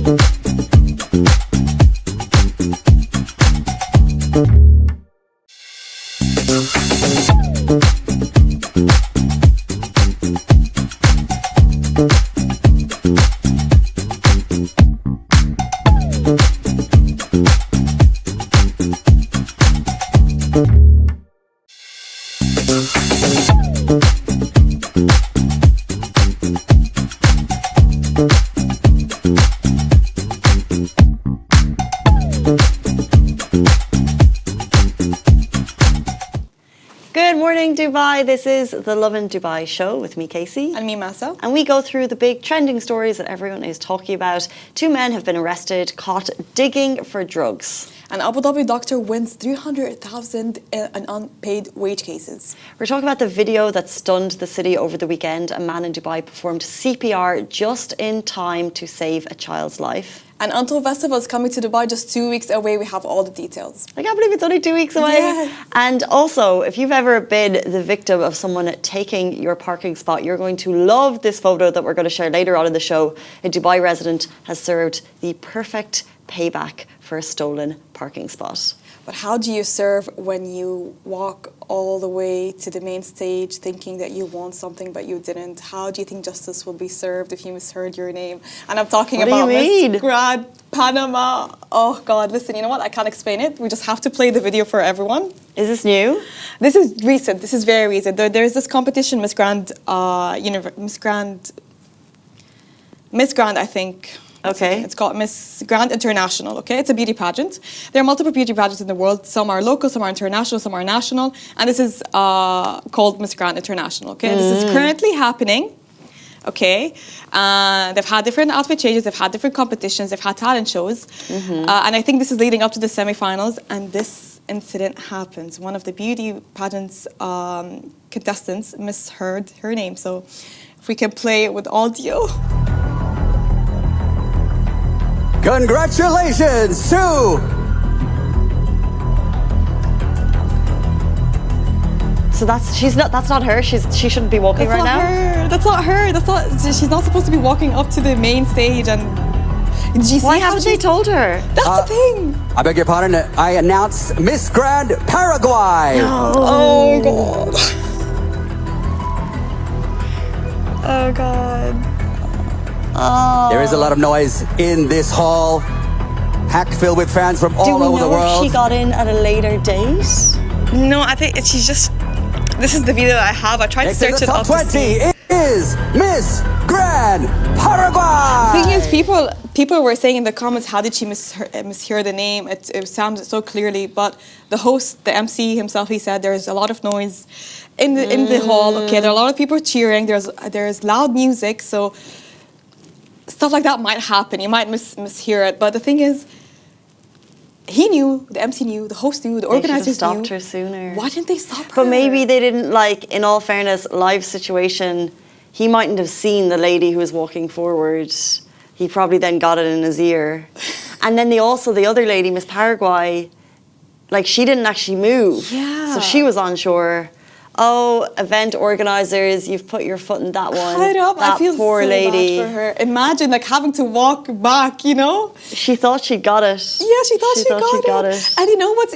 Good morning, Dubai. This is the Lovin Dubai show with me, Casey. And me, Massa. And we go through the big trending stories that everyone is talking about. 2 men have been arrested, caught digging for drugs. An Abu Dhabi doctor wins 300,000 in unpaid wage cases. We're talking about the video that stunned the city over the weekend. A man in Dubai performed CPR just in time to save a child's life. And UNTOLD Festival is coming to Dubai just 2 weeks away. We have all the details. I can't believe it's only 2 weeks away. Yeah. And also, if you've ever been the victim of someone taking your parking spot, you're going to love this photo that we're going to share later on in the show. A Dubai resident has served the perfect payback for a stolen parking spot. But how do you serve when you walk all the way to the main stage thinking that you want something but you didn't? How do you think justice will be served if you misheard your name? And I'm talking about Miss Grand Panama. Oh God, listen, you know what? I can't explain it. We just have to play the video for everyone. Is this new? This is recent. This is very recent. There's this competition, Miss Grand, I think. Okay. It's called Miss Grand International, okay? It's a beauty pageant. There are multiple beauty pageants in the world. Some are local, some are international, some are national. And this is called Miss Grand International, okay? This is currently happening, okay? They've had different outfit changes. They've had different competitions. They've had talent shows. And I think this is leading up to the semifinals. And this incident happens. One of the beauty pageant's contestants misheard her name. So if we can play it with audio. Congratulations, Sue! So that's not her. She shouldn't be walking right now. That's not her. She's not supposed to be walking up to the main stage. And did you see Why haven't they told her? That's the thing. I beg your pardon. I announce Miss Grand Paraguay. No. Oh God. Oh God. Oh. There is a lot of noise in this hall, packed filled with fans from all over the world. Do we know if she got in at a later date? No, I think she's just. This is the video I have. I tried to search it up. Top 20 is Miss Grand Paraguay. The thing is, people were saying in the comments, how did she mishear the name? It sounded so clearly, but the host, the MC himself, he said there's a lot of noise in the hall. Okay, there are a lot of people cheering. There's loud music, so. Stuff like that might happen. You might mishear it. But the thing is, he knew, the MC knew, the host knew, the organizers knew. They should have stopped her sooner. Why didn't they stop her? But maybe they didn't, in all fairness, live situation, he mightn't have seen the lady who was walking forward. He probably then got it in his ear. And then the other lady, Miss Paraguay, she didn't actually move. Yeah. So she was unsure. Oh, event organizers, you've put your foot in that one. I feel poor so lady. bad for her. Imagine having to walk back, you know? She thought she got it. Yeah, she thought she got it. And you know what's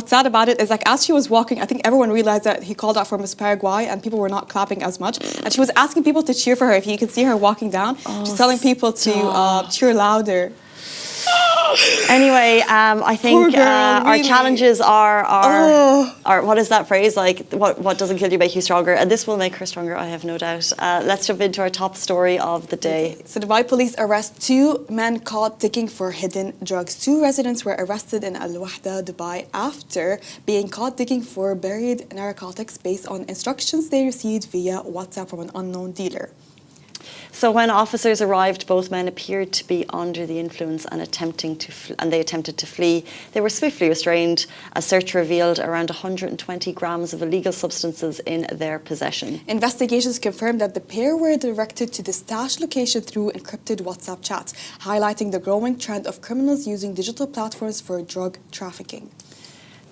sad about it is as she was walking, I think everyone realized that he called out for Miss Paraguay and people were not clapping as much. And she was asking people to cheer for her. If you could see her walking down, she's telling people to cheer louder. Anyway, I think our challenges are what is that phrase? What doesn't kill you make you stronger, and this will make her stronger, I have no doubt. Let's jump into our top story of the day. So Dubai police arrest 2 men caught digging for hidden drugs. 2 residents were arrested in Al Wahda, Dubai, after being caught digging for buried narcotics based on instructions they received via WhatsApp from an unknown dealer. So when officers arrived, both men appeared to be under the influence and they attempted to flee. They were swiftly restrained. A search revealed around 120 grams of illegal substances in their possession. Investigations confirmed that the pair were directed to the stash location through encrypted WhatsApp chats, highlighting the growing trend of criminals using digital platforms for drug trafficking.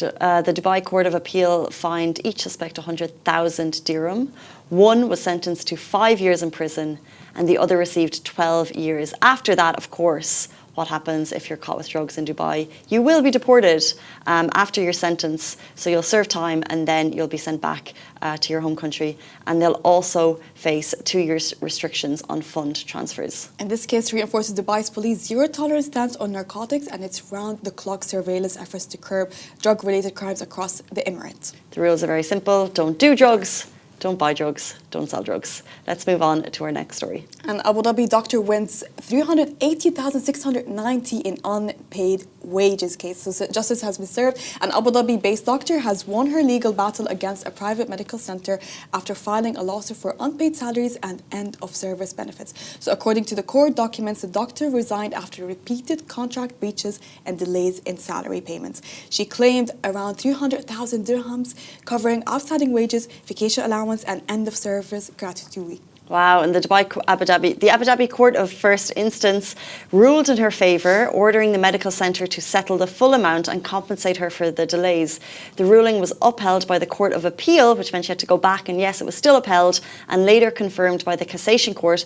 The Dubai Court of Appeal fined each suspect 100,000 dirham. One was sentenced to 5 years in prison and the other received 12 years. After that, of course, what happens if you're caught with drugs in Dubai? You will be deported after your sentence. So you'll serve time and then you'll be sent back to your home country. And they'll also face 2 years restrictions on fund transfers. And this case reinforces Dubai's police zero tolerance stance on narcotics and its round-the-clock surveillance efforts to curb drug-related crimes across the Emirates. The rules are very simple. Don't do drugs. Don't buy drugs, don't sell drugs. Let's move on to our next story. An Abu Dhabi doctor wins 380,690 in unpaid wages case. So justice has been served. An Abu Dhabi-based doctor has won her legal battle against a private medical center after filing a lawsuit for unpaid salaries and end-of-service benefits. So according to the court documents, the doctor resigned after repeated contract breaches and delays in salary payments. She claimed around 300,000 dirhams, covering outstanding wages, vacation allowance, and end-of-service gratuity. Wow, and the Abu Dhabi Court of First Instance ruled in her favour, ordering the medical centre to settle the full amount and compensate her for the delays. The ruling was upheld by the Court of Appeal, which meant she had to go back, and yes, it was still upheld, and later confirmed by the Cassation Court,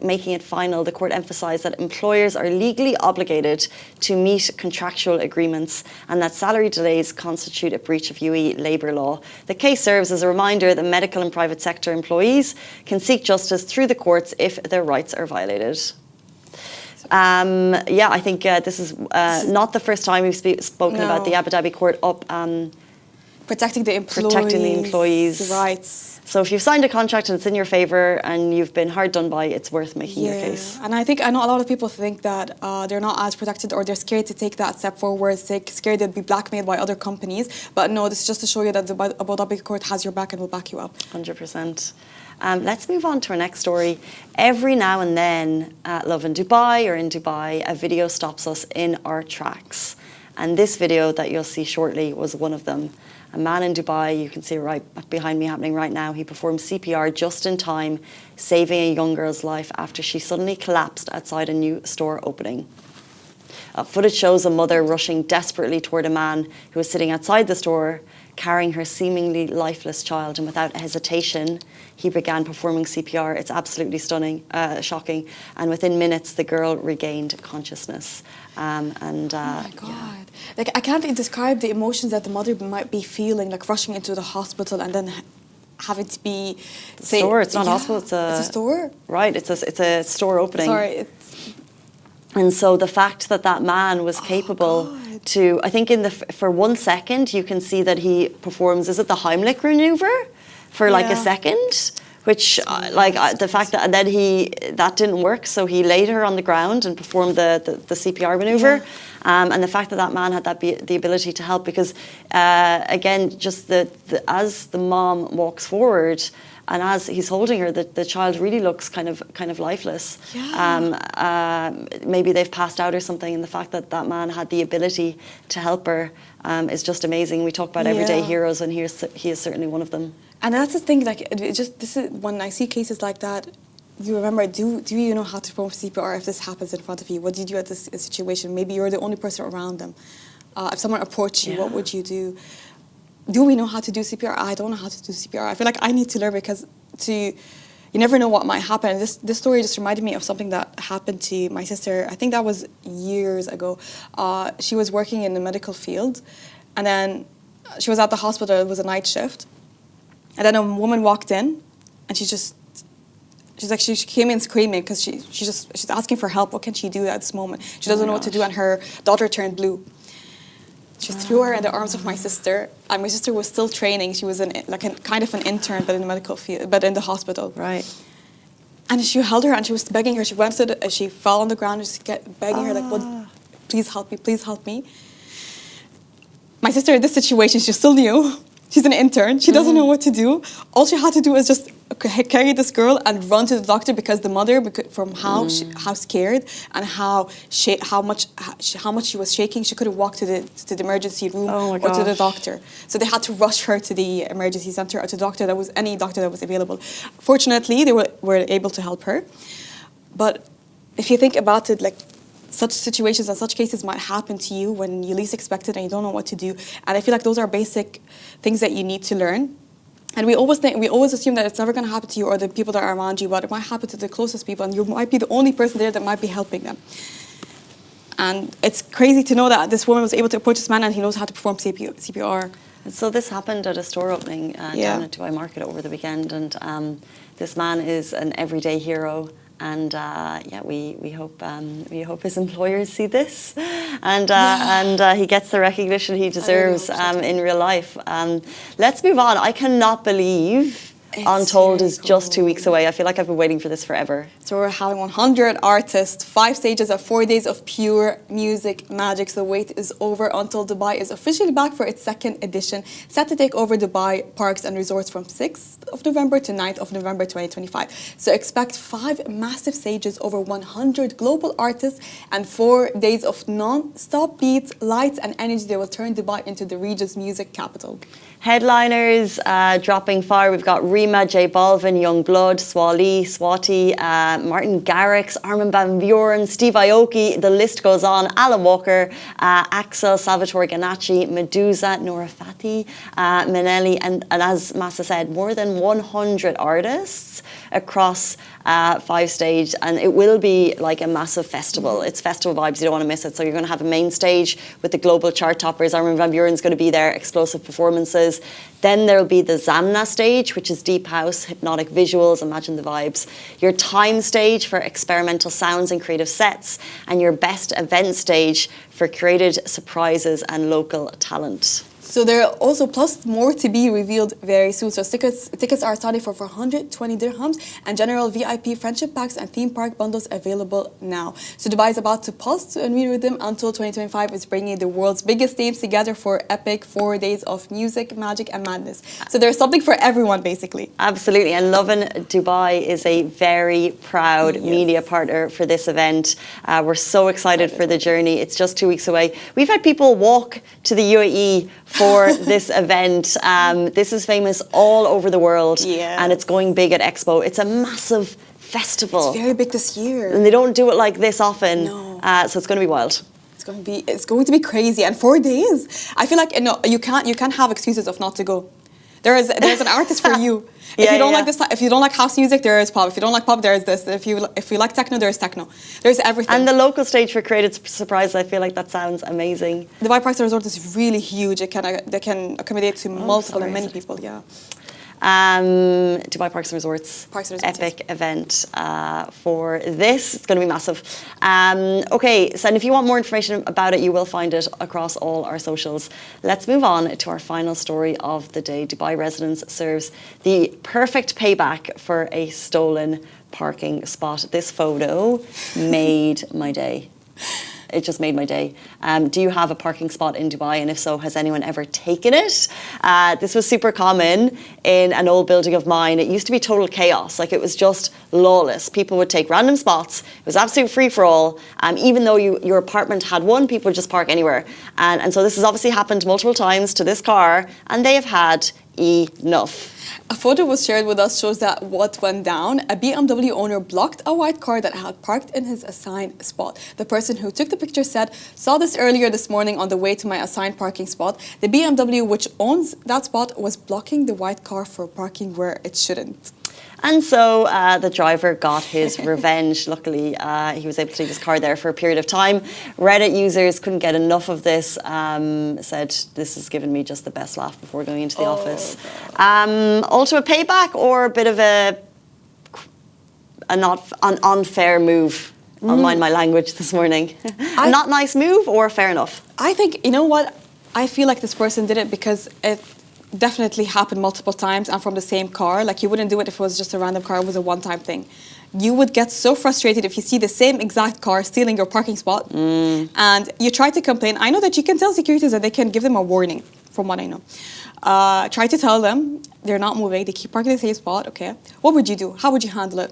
making it final. The court emphasised that employers are legally obligated to meet contractual agreements and that salary delays constitute a breach of UAE labour law. The case serves as a reminder that medical and private sector employees can seek justice through the courts if their rights are violated. I think this is not the first time we've spoken about the Abu Dhabi court protecting the employees' rights. So if you've signed a contract and it's in your favour and you've been hard done by, it's worth making your case. And I know a lot of people think that they're not as protected or they're scared to take that step forward, scared they'd be blackmailed by other companies. But no, this is just to show you that the Abu Dhabi court has your back and will back you up. 100%. Let's move on to our next story. Every now and then at Lovin Dubai or in Dubai, a video stops us in our tracks. And this video that you'll see shortly was one of them. A man in Dubai, you can see right behind me happening right now, he performed CPR just in time, saving a young girl's life after she suddenly collapsed outside a new store opening. Footage shows a mother rushing desperately toward a man who was sitting outside the store, carrying her seemingly lifeless child, and without hesitation, he began performing CPR. It's absolutely stunning, shocking, and within minutes, the girl regained consciousness. Oh my God. Yeah. Like, I can't describe the emotions that the mother might be feeling, like rushing into the hospital and then having to be... Store, it's not a hospital, it's a store? Right, it's a store opening. Sorry, And so the fact that that man was capable to, I think for 1 second, you can see that he performs, is it the Heimlich maneuver? For like a second, which the fact that, and then that didn't work. So he laid her on the ground and performed the CPR maneuver. And the fact that that man had the ability to help, because again, just as the mom walks forward, and as he's holding her, the child really looks kind of lifeless. Yeah. Maybe they've passed out or something, and the fact that that man had the ability to help her is just amazing. We talk about everyday heroes, and he is certainly one of them. And that's the thing. Like, this is when I see cases like that. You remember? Do you know how to perform CPR if this happens in front of you? What do you do at this situation? Maybe you're the only person around them. If someone approached you, what would you do? Do we know how to do CPR? I don't know how to do CPR. I feel like I need to learn because you never know what might happen. And this story just reminded me of something that happened to my sister. I think that was years ago. She was working in the medical field, and then she was at the hospital. It was a night shift, and then a woman walked in, and she came in screaming because she's asking for help. What can she do at this moment? She doesn't know what to do, and her daughter turned blue. She threw her in the arms of my sister, and my sister was still training. She was kind of an intern, but in the medical field, but in the hospital. Right. And she held her, and she was begging her. She she fell on the ground, and she kept begging her, like, "Well, please help me, please help me." My sister, in this situation, she's still new. She's an intern. She doesn't know what to do. All she had to do is just carry this girl and run to the doctor, because the mother, from how scared and how much she was shaking, she couldn't walk to the emergency room or to the doctor. So they had to rush her to the emergency center or to any doctor that was available. Fortunately, they were able to help her. But if you think about it, like, such situations and such cases might happen to you when you least expect it and you don't know what to do. And I feel like those are basic things that you need to learn. And we always assume that it's never going to happen to you or the people that are around you, but it might happen to the closest people, and you might be the only person there that might be helping them. And it's crazy to know that this woman was able to approach this man and he knows how to perform CPR. So this happened at a store opening down at Dubai Market over the weekend, and this man is an everyday hero. And we hope his employers see this, and he gets the recognition he deserves in real life. Let's move on. I cannot believe Untold is just 2 weeks away. I feel like I've been waiting for this forever. So we're having 100 artists, 5 stages of 4 days of pure music magic. So the wait is over. Untold Dubai is officially back for its 2nd edition, set to take over Dubai parks and resorts from 6th of November to 9th of November 2025. So expect 5 massive stages, over 100 global artists, and 4 days of non-stop beats, lights, and energy. They will turn Dubai into the region's music capital. Headliners dropping fire. We've got Rima, J Balvin, Young Blood, Swati, Martin Garrix, Armin van Buuren, Steve Aoki, the list goes on. Alan Walker, Axel, Salvatore Ganacci, Medusa, Nora Fati, Minelli, and as Massa said, more than 100 artists across 5 stages, and it will be like a massive festival. It's festival vibes, you don't want to miss it. So you're going to have a main stage with the global chart toppers. Armin van Buuren's going to be there, explosive performances. Then there'll be the Zamna stage, which is deep house, hypnotic visuals, imagine the vibes. Your time stage for experimental sounds and creative sets, and your best event stage for created surprises and local talent. So there are also plus more to be revealed very soon. So tickets are starting for 420 dirhams, and general VIP friendship packs and theme park bundles available now. So Dubai is about to pause, and we Rhythm Until 2025 is bringing the world's biggest names together for epic 4 days of music, magic, and madness. So there's something for everyone, basically. Absolutely, and Lovin Dubai is a very proud media partner for this event. We're so excited for the journey. It's just 2 weeks away. We've had people walk to the UAE for this event. This is famous all over the world, and it's going big at Expo. It's a massive festival. It's very big this year. And they don't do it like this often, so it's going to be wild. It's going to be crazy, and 4 days. I feel like you can't have excuses of not to go. There's an artist for you. If you don't like this, if you don't like house music, there is pop. If you don't like pop, there is this. If you like techno, there is techno. There's everything. And the local stage for created surprise, I feel like that sounds amazing. The Dubai Parks and Resort is really huge. They can accommodate to multiple and many people. Yeah. Dubai Parks and Resorts, epic event for this. It's going to be massive. Okay, so and if you want more information about it, you will find it across all our socials. Let's move on to our final story of the day. Dubai residents serves the perfect payback for a stolen parking spot. This photo made my day. It just made my day. Do you have a parking spot in Dubai? And if so, has anyone ever taken it? This was super common in an old building of mine. It used to be total chaos. Like, it was just lawless. People would take random spots. It was absolute free-for-all. Even though your apartment had one, people would just park anywhere. And so this has obviously happened multiple times to this car, and they have had enough. A photo was shared with us shows that what went down. A BMW owner blocked a white car that had parked in his assigned spot. The person who took the picture said, "Saw this earlier this morning on the way to my assigned parking spot. The BMW, which owns that spot, was blocking the white car for parking where it shouldn't." And so the driver got his revenge. Luckily, he was able to leave his car there for a period of time. Reddit users couldn't get enough of this, said, "This has given me just the best laugh before going into the office." Ultimate payback, or a bit of an unfair move? I'll mind my language this morning. A not nice move, or fair enough? I think, you know what? I feel like this person did it because it definitely happened multiple times and from the same car. Like, you wouldn't do it if it was just a random car, it was a one-time thing. You would get so frustrated if you see the same exact car stealing your parking spot and you try to complain. I know that you can tell securities that they can give them a warning, from what I know. Try to tell them they're not moving, they keep parking in the same spot, okay. What would you do? How would you handle it?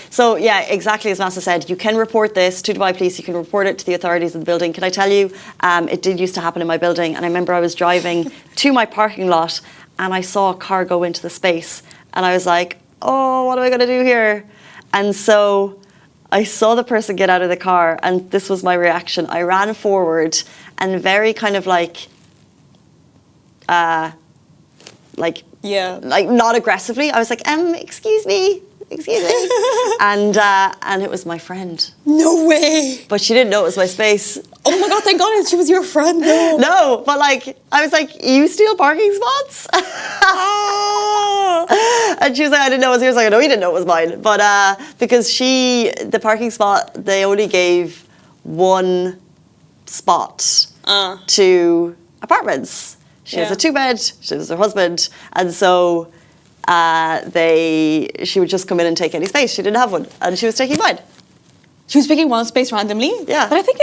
So, yeah, exactly as Massa said, you can report this to Dubai Police, you can report it to the authorities of the building. Can I tell you, it did used to happen in my building, and I remember I was driving to my parking lot and I saw a car go into the space and I was like, oh, what am I going to do here? And so I saw the person get out of the car, and this was my reaction. I ran forward and very kind of like Yeah. like not aggressively. I was like, excuse me, and it was my friend. No way. But she didn't know it was my space. Oh my God, thank God she was your friend though. No, but like, I was like, you steal parking spots? And she was like, I didn't know it was yours. I was like, no, you didn't know it was mine. But because the parking spot, they only gave one spot to apartments. She has a 2-bed, she has her husband, and so she would just come in and take any space. She didn't have one, and she was taking mine. She was picking one space randomly? Yeah. But I think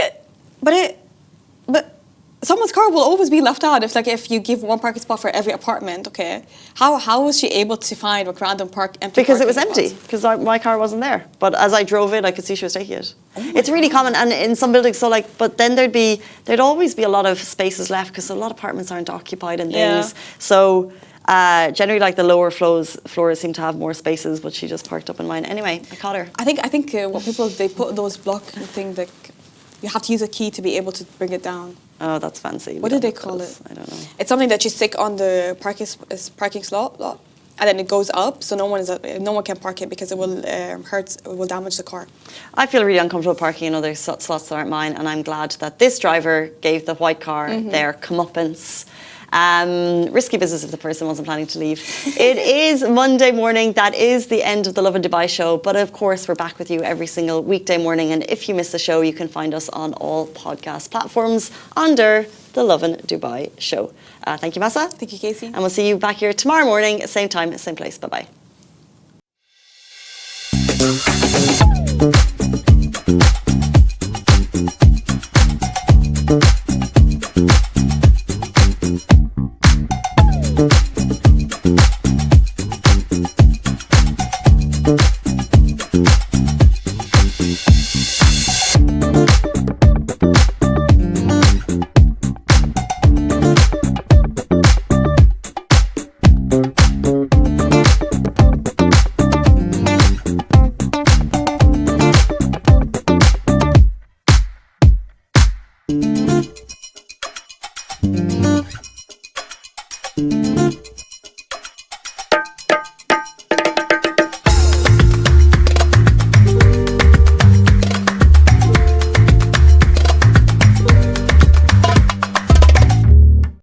but someone's car will always be left out if you give one parking spot for every apartment, okay? How was she able to find a random empty Because it was parking empty, spots? because my car wasn't there. But as I drove in, I could see she was taking it. It's really common, and in some buildings, but then there'd always be a lot of spaces left, because a lot of apartments aren't occupied and things. Yeah. So generally, like the lower floors seem to have more spaces, but she just parked up in mine. Anyway, I caught her. I think what people, they put those block thing that you have to use a key to be able to bring it down. Oh, that's fancy. What did they call it? I don't know. It's something that you stick on the parking slot, and then it goes up, so no one can park it because it will it will damage the car. I feel really uncomfortable parking in other slots that aren't mine, and I'm glad that this driver gave the white car their comeuppance. Risky business if the person wasn't planning to leave. It is Monday morning. That is the end of the Lovin Dubai show. But of course, we're back with you every single weekday morning. And if you miss the show, you can find us on all podcast platforms under the Lovin Dubai show. Thank you, Massa. Thank you, Casey. And we'll see you back here tomorrow morning, same time, same place. Bye-bye.